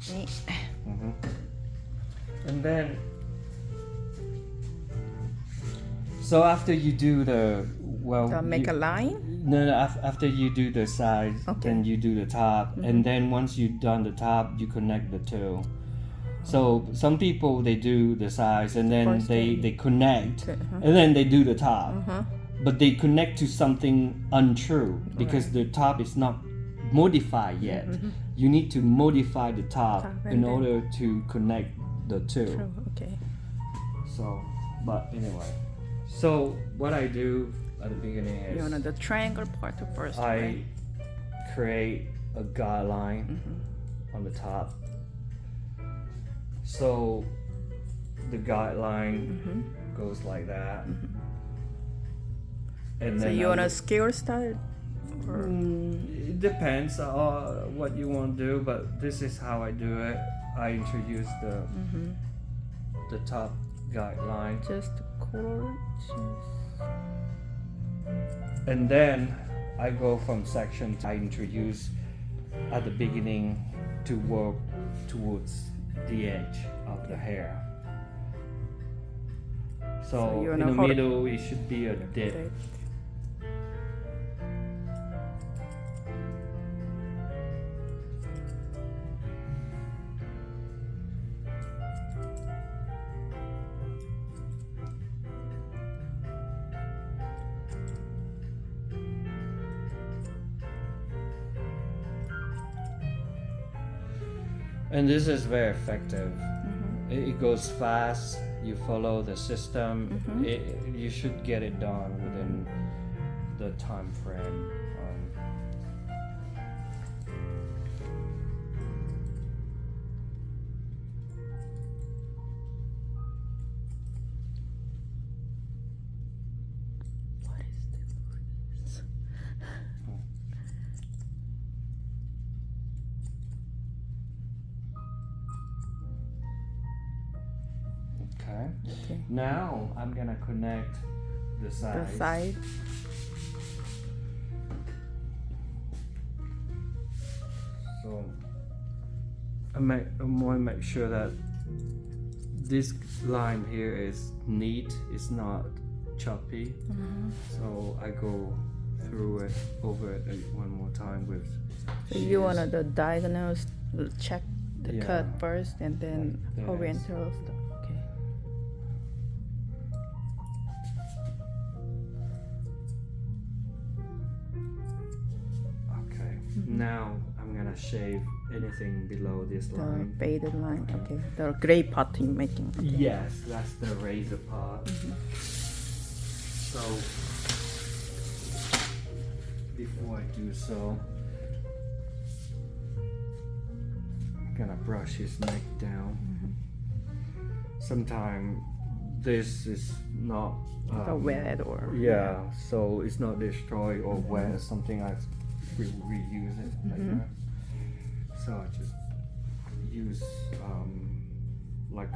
นี่ And then, so after you do the, well, to make a line no, after you do the sides, Okay. then you do the top, and then once you've done the top, you connect the two. So some people they do the sides and then First they connect, Okay, and then they do the top, but they connect to something untrue because the top is not modified yet. You need to modify the top Top and in then- order to connect the two. True. Okay. So, but anyway, so what I do at the beginning is You want the triangle part first, I right? create a guideline on the top. So the guideline goes like that. And So then you I want a look- scale style? Or It depends what you want to do, but this is how I do it. I introduce the top guideline, just color? and then I go from section. I introduce at the beginning to work towards the edge of the hair. So you in wanna the hold- middle, it should be a dip. And this is very effective. It goes fast. You follow the system. You should get it done within the time frame. What is this? Okay. Okay. Now I'm gonna connect the The sides. side. So I want to make sure that this line here is neat. It's not choppy. So I go through it, over it one more time with. So you want the diagonals, check the Yeah. cut first, and then Like this. oriental stuff. Okay. Okay. Now I'm gonna shave anything below this The line. faded line. Okay. The gray part you're making. Okay. Yes, that's the razor part. So before I do so, I'm gonna brush his neck down. Sometimes this is not wet or yeah, so it's not destroyed or wet. Something I reuse it later. So I just use like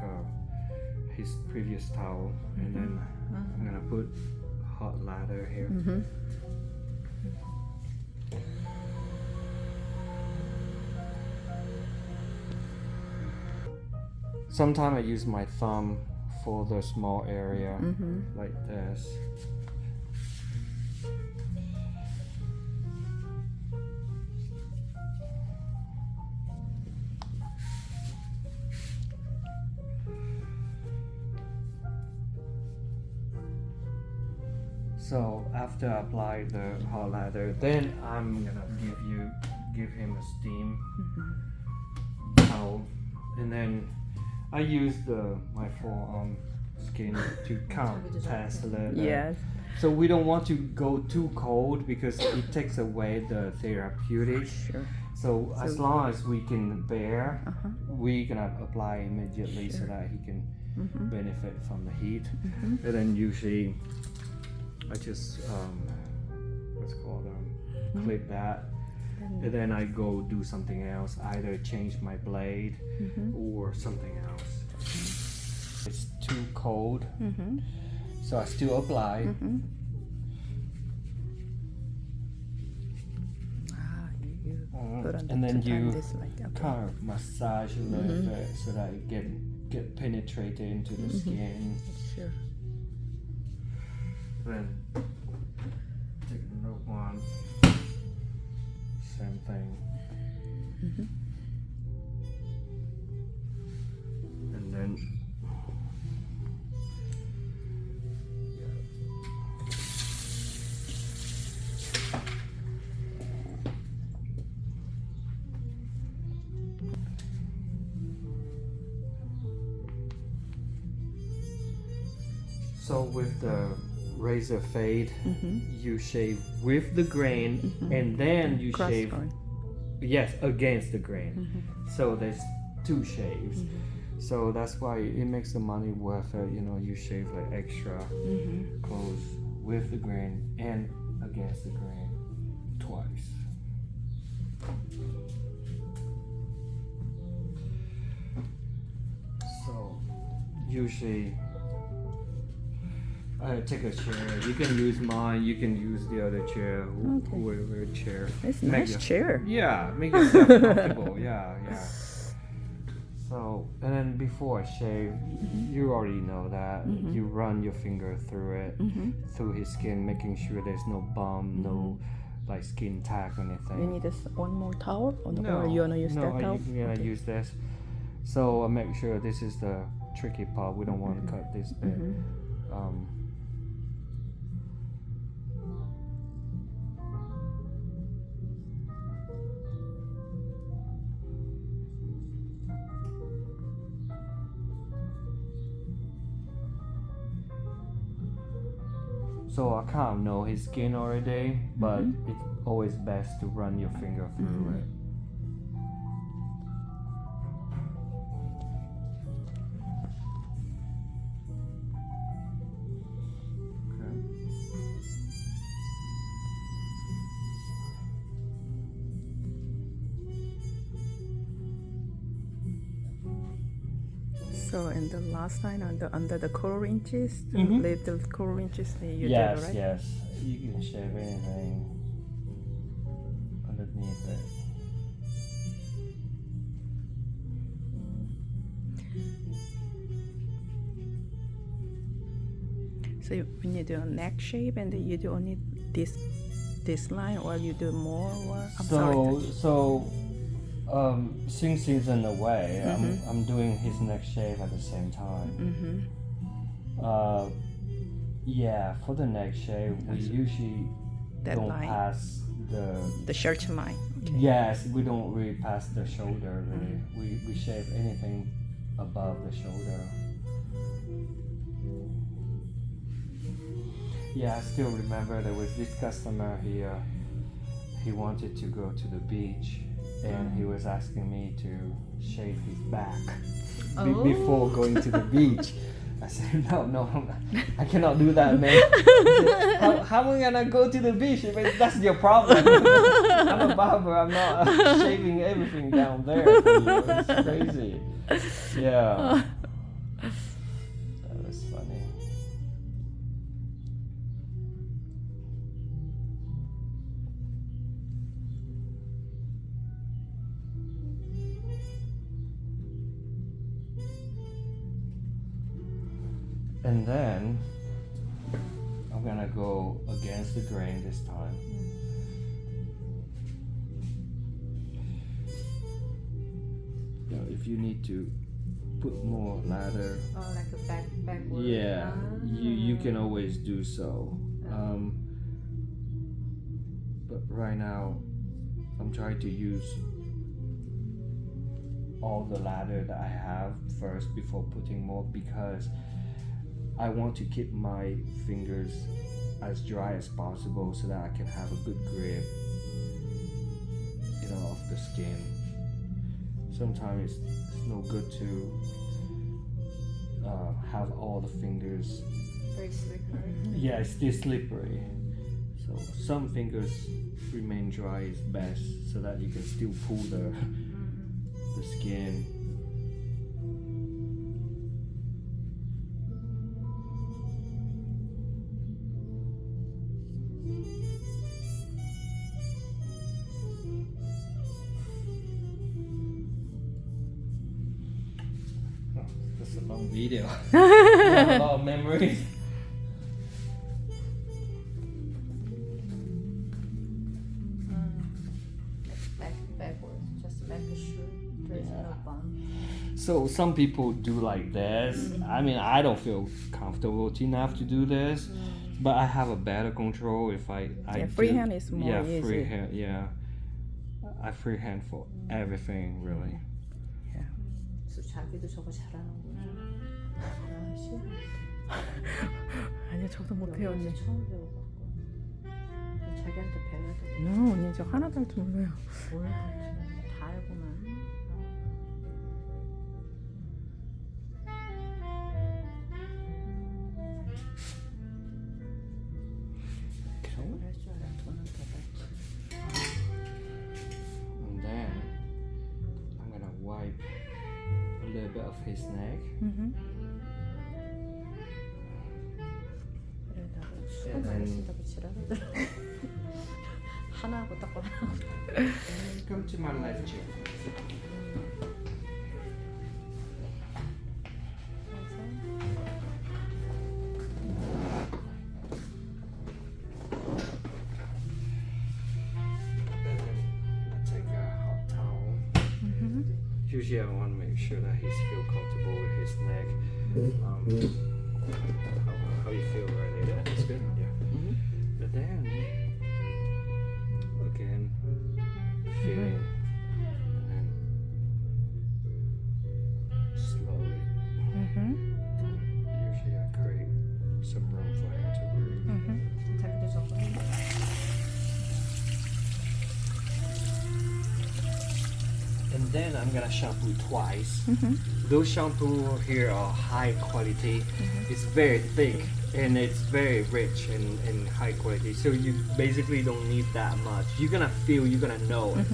his previous towel, and then I'm gonna put hot lather here. Sometimes I use my thumb for the small area, like this. So after I apply the hot lather, then I'm gonna give him a steam towel, and then I use my forearm skin to count test a little bit. Yes. So we don't want to go too cold because it takes away the therapeutic. Sure. So as long as we can bear, we're gonna apply immediately so that he can benefit from the heat. And then usually I just clip that, and then I go do something else, either change my blade or something else. It's too cold, so I still apply. Ah, you put on And then to time you this like okay. kind of massage a little bit so that it get penetrated into the skin. Sure. Then take another one. Same thing. And then so with the razor fade, you shave with the grain and then you Cross shave going. yes against the grain. So there's two shaves. So that's why it makes the money worth it. You know, you shave like extra close with the grain and against the grain twice. So usually I take a chair. You can use mine. You can use the other chair. Whoever chair. It's a nice chair. Yeah, make yourself comfortable. Yeah. So, and then before I shave, you already know that. You run your finger through it, through his skin, making sure there's no bump, no like skin tag or anything. You need this one more towel, or No, or you wanna use that towel? I'm gonna use this. So I make sure this is the tricky part. We don't want to cut this bit. So I kind of know his skin already, but it's always best to run your finger through it. So in the last line under the color inches, leave the color inches. You Yes, did, right? yes. You can shave anything underneath it. So when you do a neck shape, and then you do only this line, or you do more, or Since he's in the way, I'm doing his neck shave at the same time. Yeah, for the neck shave, we usually that don't line. pass The shirt line. Okay. Yes, we don't really pass the shoulder. Really, we shave anything above the shoulder. Yeah, I still remember there was this customer here. He wanted to go to the beach, and he was asking me to shave his back before going to the beach. I said, no, I cannot do that, man. He said, how am I gonna go to the beach? That's your problem. I'm a barber. I'm not shaving everything down there for you. It's crazy. Yeah. That was funny. And then I'm gonna go against the grain this time. You know, if you need to put more lather, like a backward. yeah, you can always do so. But right now, I'm trying to use all the lather that I have first before putting more, because I want to keep my fingers as dry as possible so that I can have a good grip, of the skin. Sometimes it's no good to have all the fingers. Very slippery. Yeah, it's still slippery. So some fingers remain dry is best, so that you can still pull the skin. It's a long video. I have a lot of memories. Backwards. Just make sure there's no bump. So some people do like this. I mean, I don't feel comfortable enough to do this, but I have a better control if I Yeah, do- freehand is more yeah, easy. freehand. Yeah, I freehand for everything really. 그래서 자기도 저거 잘하는구나. 아, 싫어. 아니요, 저도 못해요, 언니. 언니 처음 배워봤고. 그럼 자기한테 배워야 돼. No, 언니 저 하나도 할 줄 몰라요. 뭘 다 알고만. Okay. 할줄 알아. 돈은 더 받지. And then I'm gonna wipe a little bit of his neck. 그러다가 수건 많이 쓰다가 지랄하더라. 하나하고 닦고 하나하고. Come to my left cheek. Take a hot towel. Usually I want to make sure that he's feel comfortable with his neck. How you feel right there? That's good. Yeah. But then again, feeling, and then slowly. Usually I create some room for him to breathe. 자기도 저거 해. And then I'm gonna shampoo twice. Those shampoo here are high quality. It's very thick and it's very rich and high quality. So you basically don't need that much. You're gonna feel, you're gonna know it.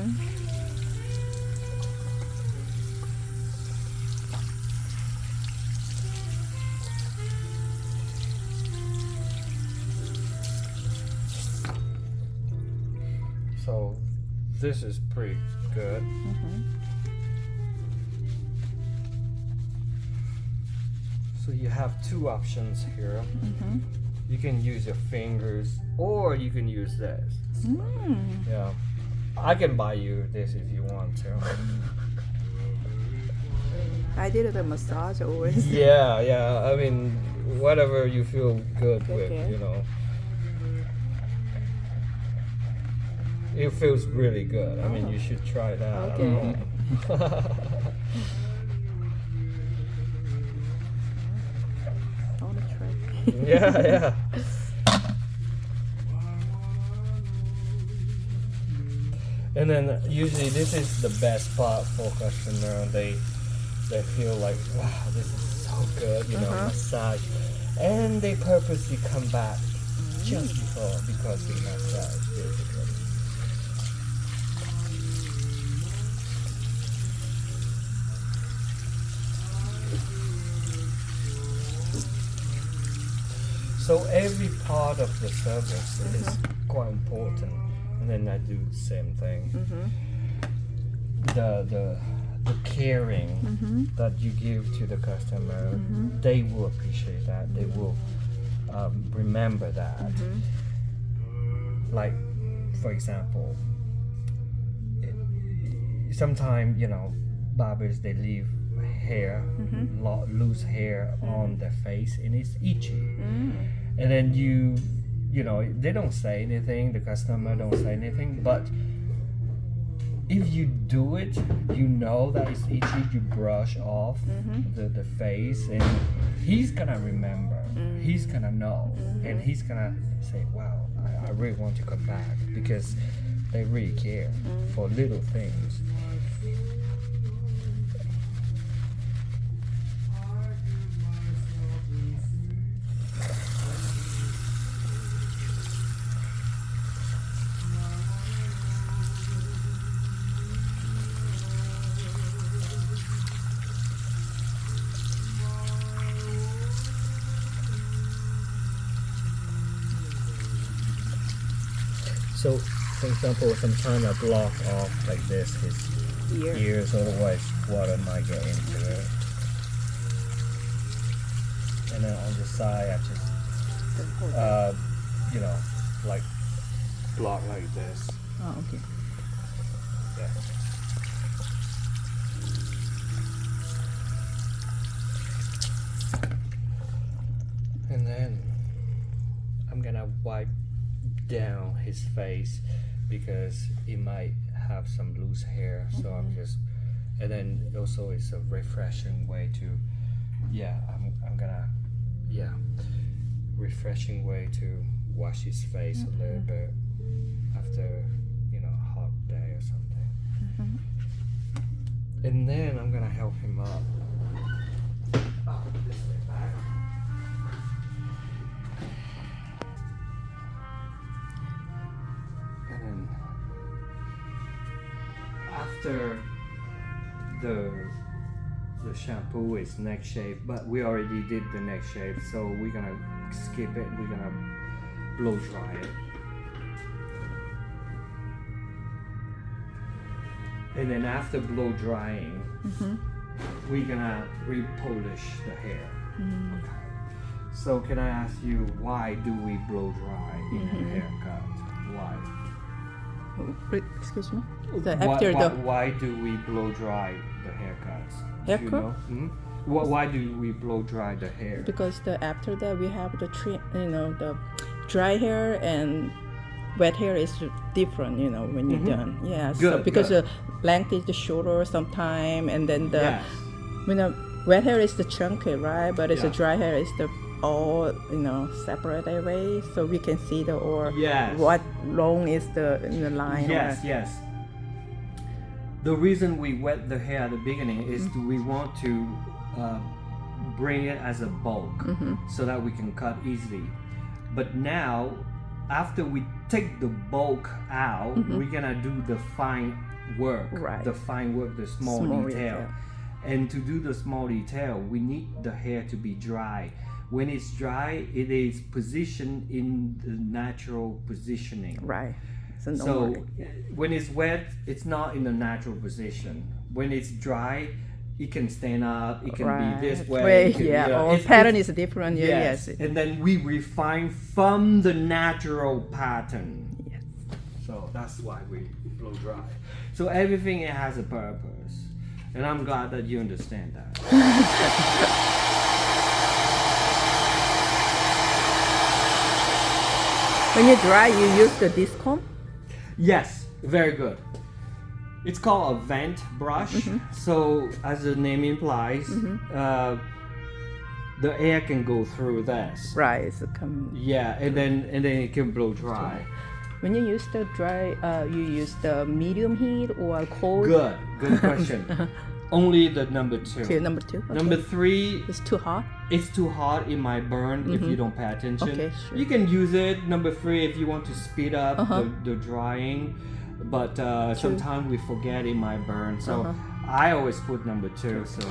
So this is pretty good. So you have two options here. You can use your fingers or you can use this. Yeah. I can buy you this if you want to. I did the massage always. Yeah. I mean, whatever you feel good with, Okay. you know. It feels really good. I mean, you should try that. Okay. I want to try. Yeah. And then usually this is the best part for customer. They feel like, wow, this is so good, you know, massage, and they purposely come back just because they massage basically. So every part of the service is quite important, and then I do the same thing. The caring that you give to the customer, they will appreciate that. They will remember that. Like, for example, sometimes barbers they leave hair, loose hair on their face, and it's itchy. And then they don't say anything. The customer don't say anything, but if you do it, you know that it's itchy. You brush off the face, and he's gonna remember. He's gonna know, and he's gonna say, "Wow, I really want to come back," because they really care for little things. So, for example, sometimes I block off like this his ears, otherwise water might get into it. and then on the side I just you know, like block like this. Oh, okay. Yeah. And then I'm gonna wipe down his face because it might have some loose hair. So I'm just, and then also it's a refreshing way to, I'm gonna, refreshing way to wash his face a little bit after, you know, a hot day or something. And then I'm gonna help him up. Oh, this way back. And then after the shampoo is neck shave, but we already did the neck shave, so we're gonna skip it. We're gonna blow dry it. And then after blow drying, we're gonna repolish the hair. Okay. So can I ask you, why do we blow dry in a haircut? Why? Excuse me. Why do we blow dry the haircuts? Do Haircut? you know? Why do we blow dry the hair? Because after that we have the the dry hair and wet hair is different, when you're done. Yeah. So Good, because good. the length is the shorter sometime, and then the Yes. wet hair is the chunky, right? But it's the Yeah. dry hair is the all separated away, so we can see Yes. what long is the line. Yes. The reason we wet the hair at the beginning is we want to bring it as a bulk so that we can cut easily. But now, after we take the bulk out, we're gonna do the fine work. Right. The fine work, the small detail. And to do the small detail, we need the hair to be dry. When it's dry, it is positioned in the natural positioning. Right. So, So when it's wet, it's not in the natural position. When it's dry, it can stand up. It can be this way. It can, All pattern is different. Yes. Yes. And then we refine from the natural pattern. Yes. So that's why we blow dry. So everything it has a purpose, and I'm glad that you understand that. When you dry, you use the disc comb. Yes, very good. It's called a vent brush. So, as the name implies, the air can go through this. Right. It's come. Yeah, and then it can blow dry. When you use the dry, you use the medium heat or cold. Good question. Only the number 2. Number 2. Okay. Number 3, It's too hot. it's too hot, it might burn if you don't pay attention. Okay, sure. You can use it. Number 3, if you want to speed up the drying, but sometimes we forget it might burn. So I always put number 2. So.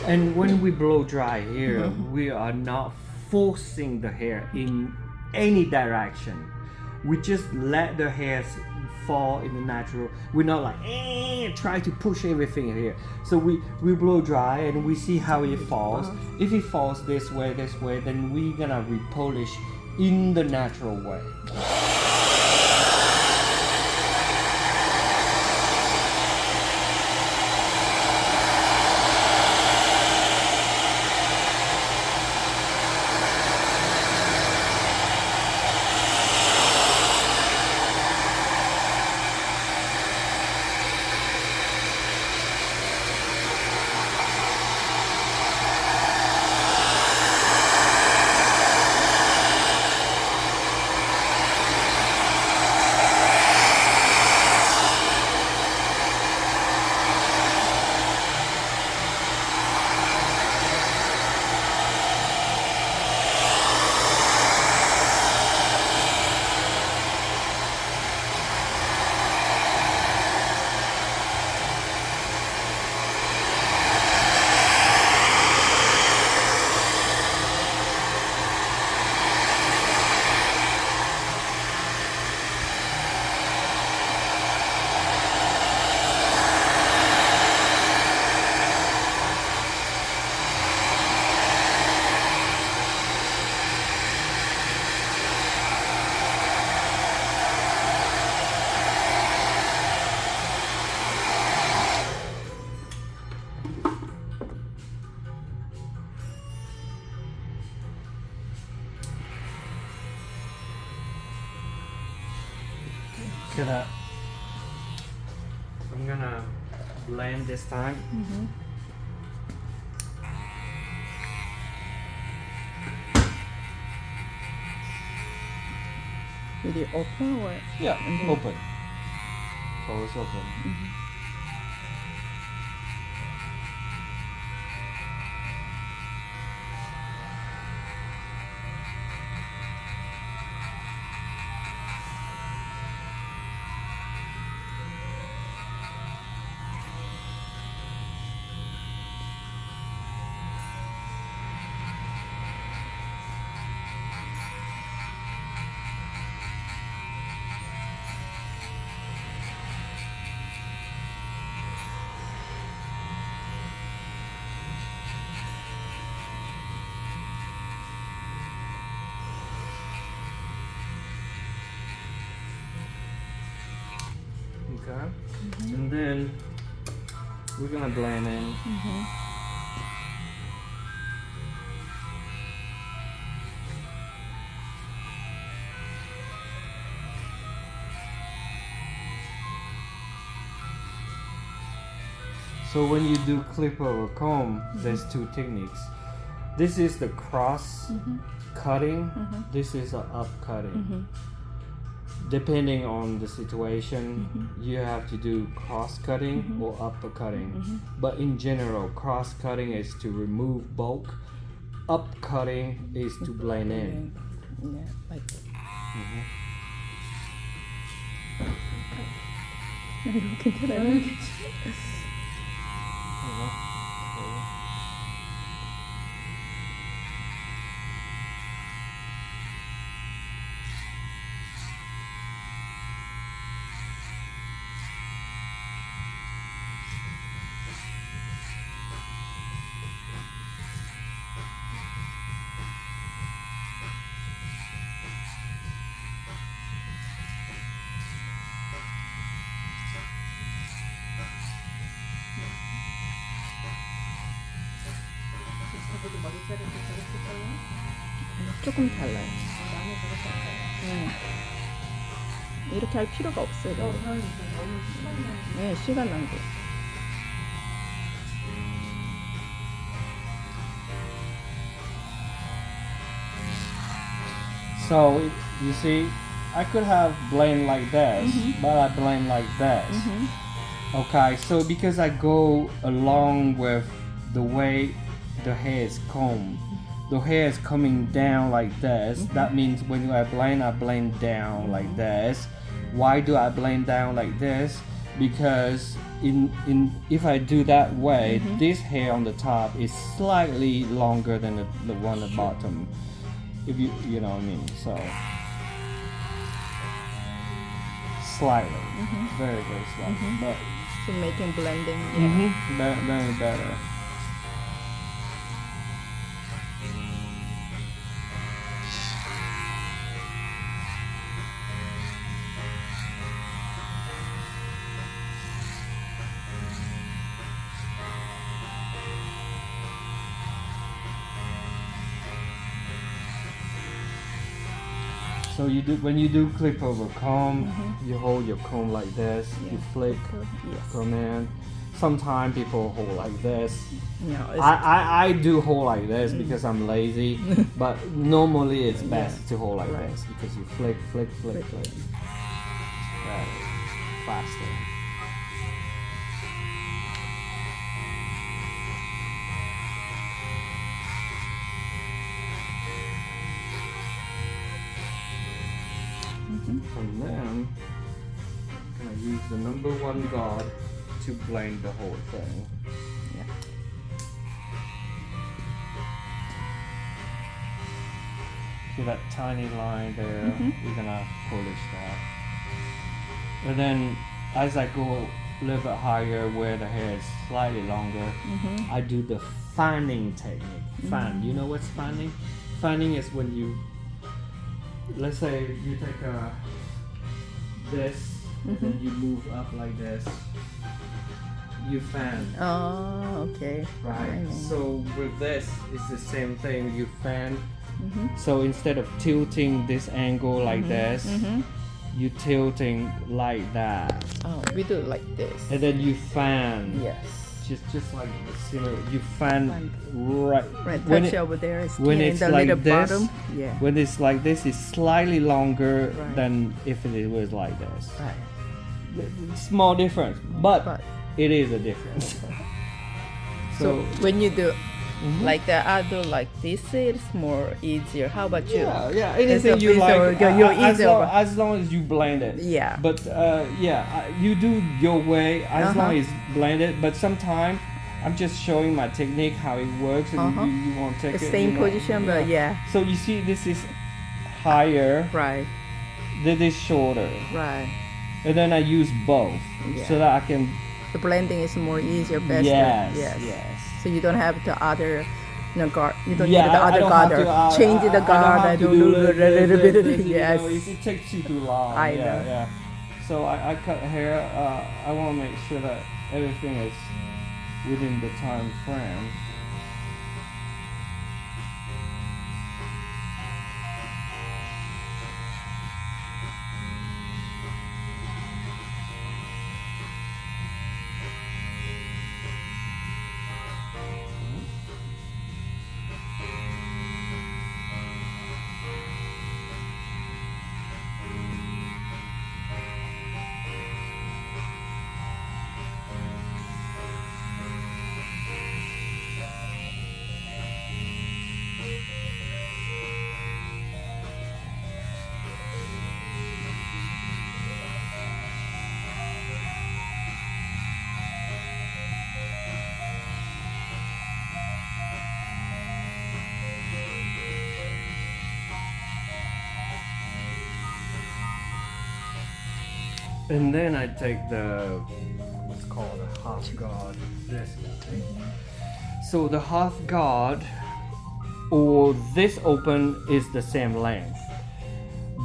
And when we blow dry here, we are not forcing the hair in any direction. We just let the hair fall in the natural. We're not like try to push everything here. So we blow dry and we see how it falls. If it falls this way, then we're gonna repolish in the natural way. gonna blend this time. Will you open or? Yeah, open. So it's open. Okay. And then we're gonna blend in. So when you do clip over comb, there's two techniques. This is the cross cutting. This is a up cutting. Depending on the situation, you have to do cross cutting or upper cutting. But in general, cross cutting is to remove bulk. Up cutting is to blend in. Yeah, like. 괜찮아요. 저도 머리 자르고 저렇게 거예요? 조금 달라요. 나는 저렇게 할 거예요. 이렇게 할 필요가 없어요. 그러니까 너무 시간이 나는 네, 시간 낭비. So you see, I could have blend like this, but I blend like this. Okay, so because I go along with the way the hair is combed, the hair is coming down like this. That means when I blend down like this. Why do I blend down like this? Because if I do that way, this hair on the top is slightly longer than the one at the bottom. If you know what I mean. So slightly, very slightly, but So making blending. very better. So when you do clip over comb, you hold your comb like this, you flick, Yes. come in. Sometimes people hold like this. No, it's, I do hold like this because I'm lazy, but normally it's best to hold like this because you flick. Very faster. And then I'm gonna use the number one guard to blend the whole thing. Yeah. See that tiny line there? We're gonna polish that. And then as I go a little bit higher where the hair is slightly longer, I do the fanning technique. Fan. You know what's fanning? Fanning is when you, let's say you take this and then you move up like this. You fan. Oh, okay. Right. I know. So with this, it's the same thing. You fan. So instead of tilting this angle like this, you tilting like that, Oh, we do it like this. and then you fan. Yes. Just like the similar, you fan right. Right, when touch it- over there is when in it's the like little this, bottom. Yeah. When it's like this, it's slightly longer Right. than if it was like this. Right. Small difference, but But it is a difference. so when you do Mhm. like that, I do like this. It's more easier. How about you? yeah, anything It's you a- like. you're as, easier, long, but- as long as you blend it. Yeah. But you do your way as long as it's blended. But sometimes I'm just showing my technique how it works, and you won't take The it. same you know, position, but yeah. So you see, this is higher. Right. This is shorter, Right. and then I use both Yeah. so that I can. The blending is more easier, faster. Yes. So you don't have the other, guard. You don't Yeah, need the I other don't have guard. to, Change the guard. I I don't don't have do to do a little bit. this, Yes. it takes you too long. I yeah, know. Yeah. So I cut hair. I want to make sure that everything is within the time frame. And then I take the what's called a half guard. This guy. So the half guard or this open is the same length,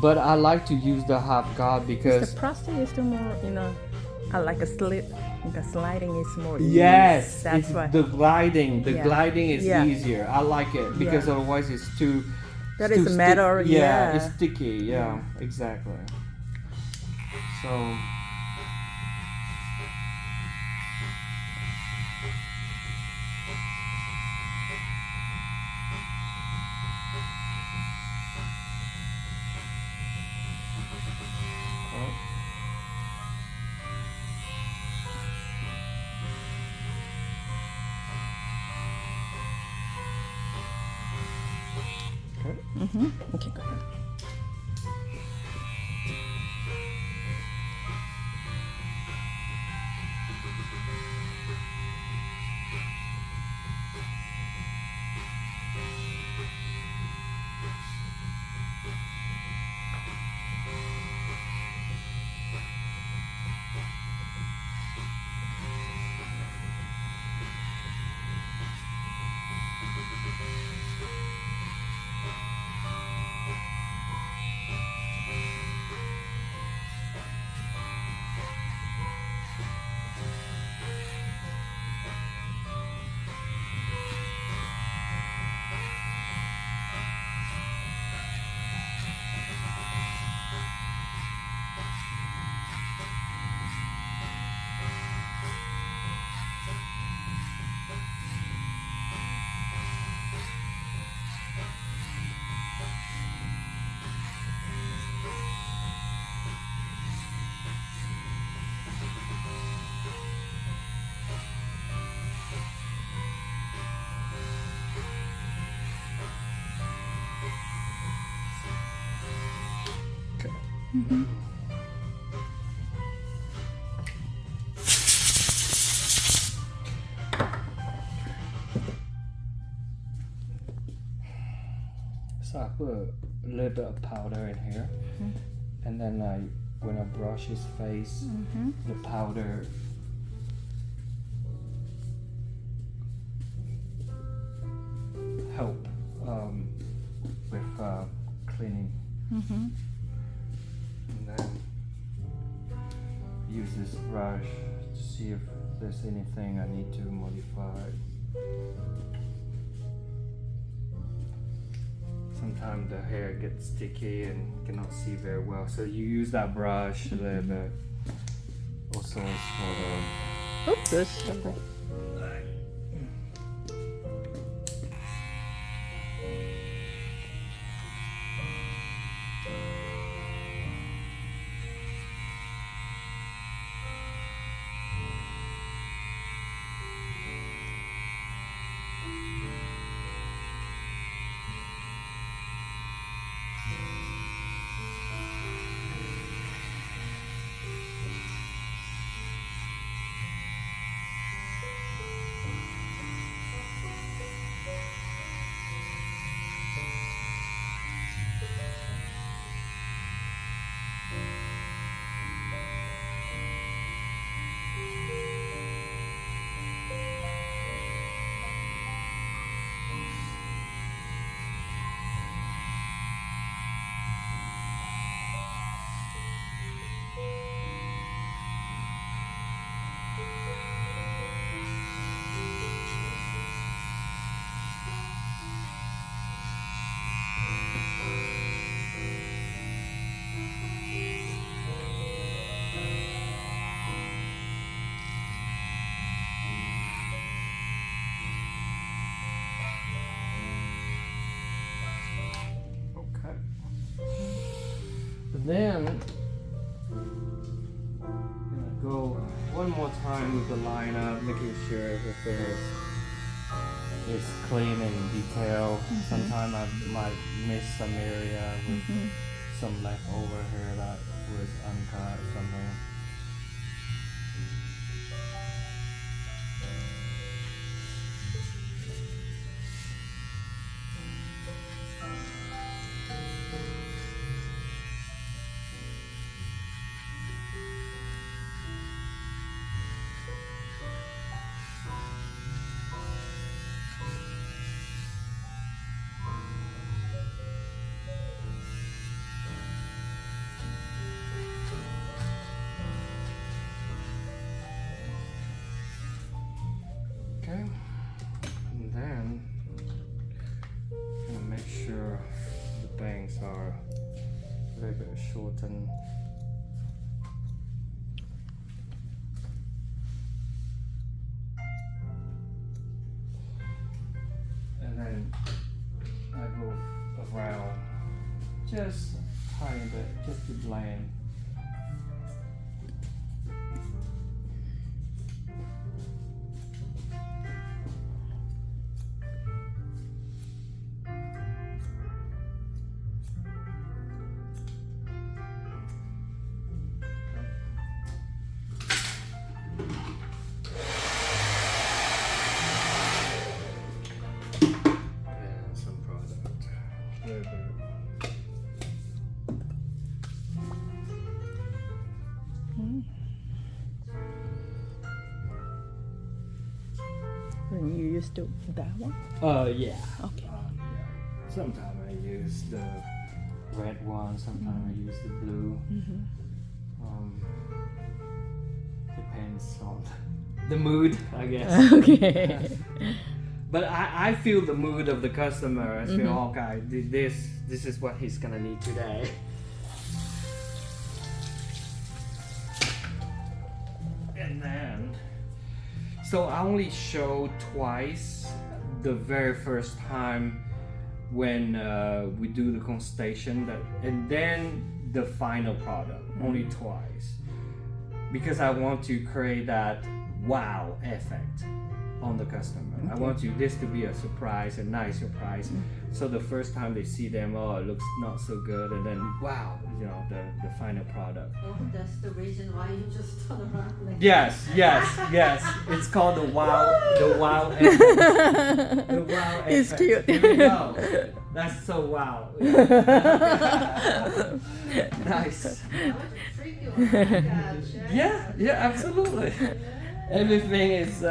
but I like to use the half guard because The plastic is the more, I like a slip. The sliding is more yes, easy. That's it's why. the gliding. The Yeah. gliding is Yeah. easier. I like it because Yeah. otherwise it's too. That it's is too a matter, Yeah, yeah. it's sticky. Yeah, exactly. So. Okay, go ahead. So I put a little bit of powder in here, and then when I brush his face, the powder help with cleaning. And then use this brush to see if there's anything I need to modify. sometimes the hair gets sticky and cannot see very well. So you use that brush a little bit. Also for the Oops, this. Okay. Then gonna go one more time with the lineup, making sure everything is clean and detailed. Sometimes I might miss some area with some leftover hair that was uncut or something. Okay, and then I'm gonna make sure the bangs are a little bit shortened. And then I go around just a tiny bit, just to blend. And you used to that one? Yeah. Okay. Yeah. Sometimes I use the red one, sometimes I use the blue. Depends on the mood, I guess. Okay. But I feel the mood of the customer. I feel, okay, this is what he's gonna need today. And then, so I only show twice. The very first time when we do the consultation, and then the final product, only twice. Because I want to create that wow effect on the customer. I want this to be a surprise, a nice surprise. So the first time they see them, oh, it looks not so good, and then wow, you know, the final product. Oh, that's the reason why you just turn around like Yes. It's called the wow effect. The wow effect. It's cute. Here we go. That's so wow. Nice. I want to freak you out. Oh my gosh, Yeah, absolutely. Everything is